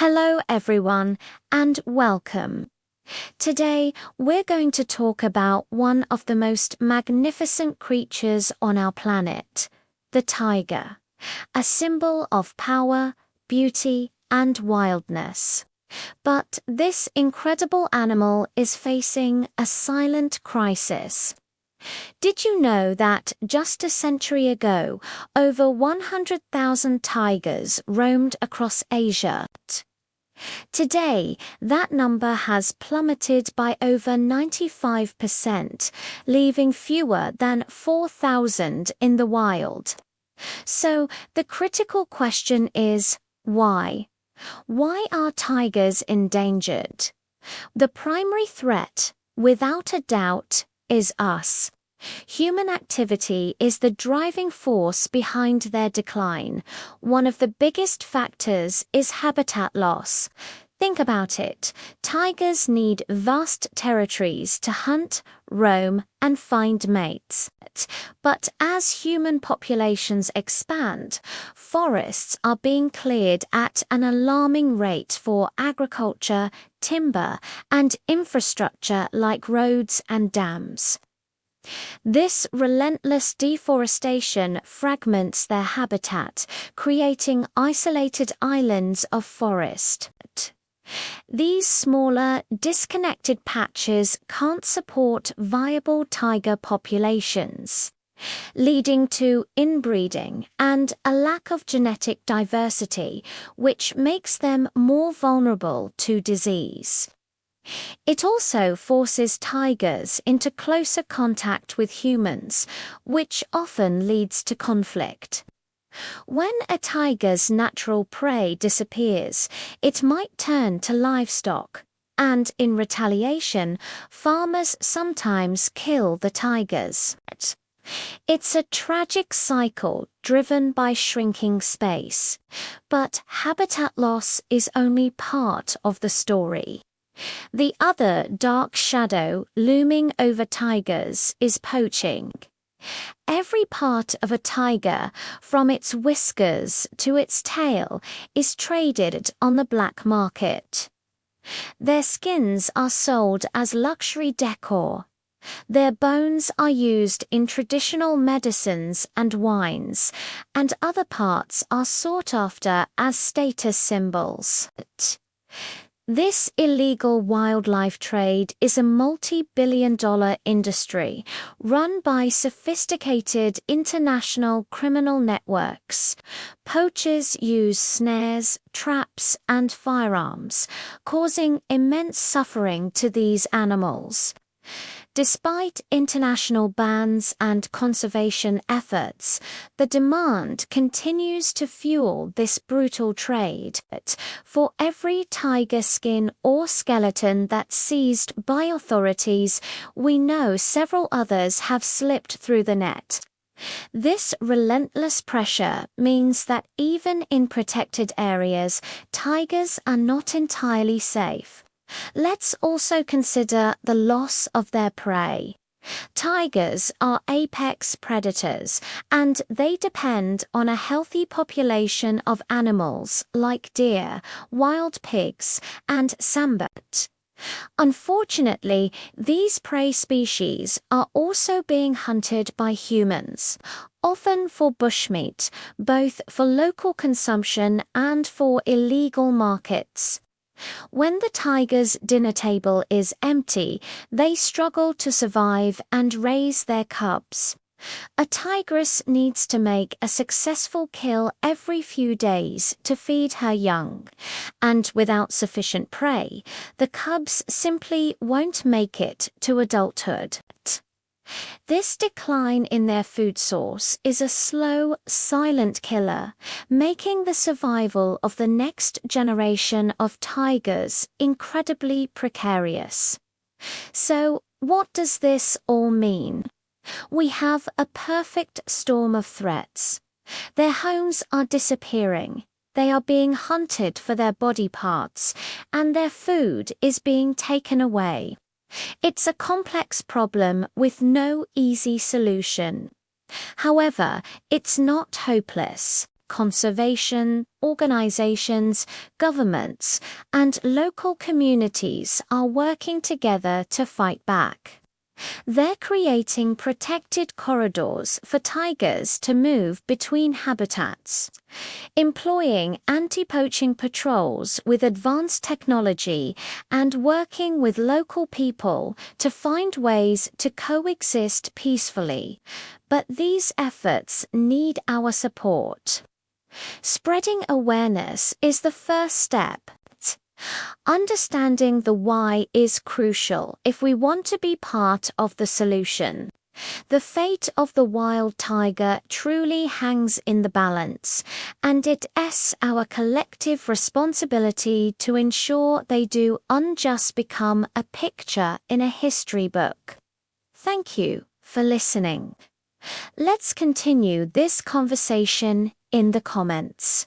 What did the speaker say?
Hello everyone and welcome. Today we're going to talk about one of the most magnificent creatures on our planet, the tiger, a symbol of power, beauty, and wildness. But this incredible animal is facing a silent crisis. Did you know that just a century ago, over 100,000 tigers roamed across Asia? Today, that number has plummeted by over 95%, leaving fewer than 4,000 in the wild. So, the critical question is, why? Why are tigers endangered? The primary threat, without a doubt, is us. Human activity is the driving force behind their decline. One of the biggest factors is habitat loss. Think about it. Tigers need vast territories to hunt, roam, and find mates. But as human populations expand, forests are being cleared at an alarming rate for agriculture, timber, and infrastructure like roads and dams. This relentless deforestation fragments their habitat, creating isolated islands of forest. These smaller, disconnected patches can't support viable tiger populations, leading to inbreeding and a lack of genetic diversity, which makes them more vulnerable to disease. It also forces tigers into closer contact with humans, which often leads to conflict. When a tiger's natural prey disappears, it might turn to livestock, and in retaliation, farmers sometimes kill the tigers. It's a tragic cycle driven by shrinking space, but habitat loss is only part of the story. The other dark shadow looming over tigers is poaching. Every part of a tiger, from its whiskers to its tail, is traded on the black market. Their skins are sold as luxury decor. Their bones are used in traditional medicines and wines, and other parts are sought after as status symbols. This illegal wildlife trade is a multi-billion-dollar industry run by sophisticated international criminal networks. Poachers use snares, traps, and firearms, causing immense suffering to these animals. Despite international bans and conservation efforts, the demand continues to fuel this brutal trade. For every tiger skin or skeleton that's seized by authorities, we know several others have slipped through the net. This relentless pressure means that even in protected areas, tigers are not entirely safe. Let's also consider the loss of their prey. Tigers are apex predators, and they depend on a healthy population of animals like deer, wild pigs, and sambat. Unfortunately, these prey species are also being hunted by humans, often for bushmeat, both for local consumption and for illegal markets. When the tiger's dinner table is empty, they struggle to survive and raise their cubs. A tigress needs to make a successful kill every few days to feed her young, and without sufficient prey, the cubs simply won't make it to adulthood. This decline in their food source is a slow, silent killer, making the survival of the next generation of tigers incredibly precarious. So, what does this all mean? We have a perfect storm of threats. Their homes are disappearing, they are being hunted for their body parts, and their food is being taken away. It's a complex problem with no easy solution. However, it's not hopeless. conservation organizations, governments, and local communities are working together to fight back. They're creating protected corridors for tigers to move between habitats, employing anti-poaching patrols with advanced technology, and working with local people to find ways to coexist peacefully. But these efforts need our support. Spreading awareness is the first step. Understanding the why is crucial if we want to be part of the solution. The fate of the wild tiger truly hangs in the balance, and it is our collective responsibility to ensure they do just become a picture in a history book. Thank you for listening. Let's continue this conversation in the comments.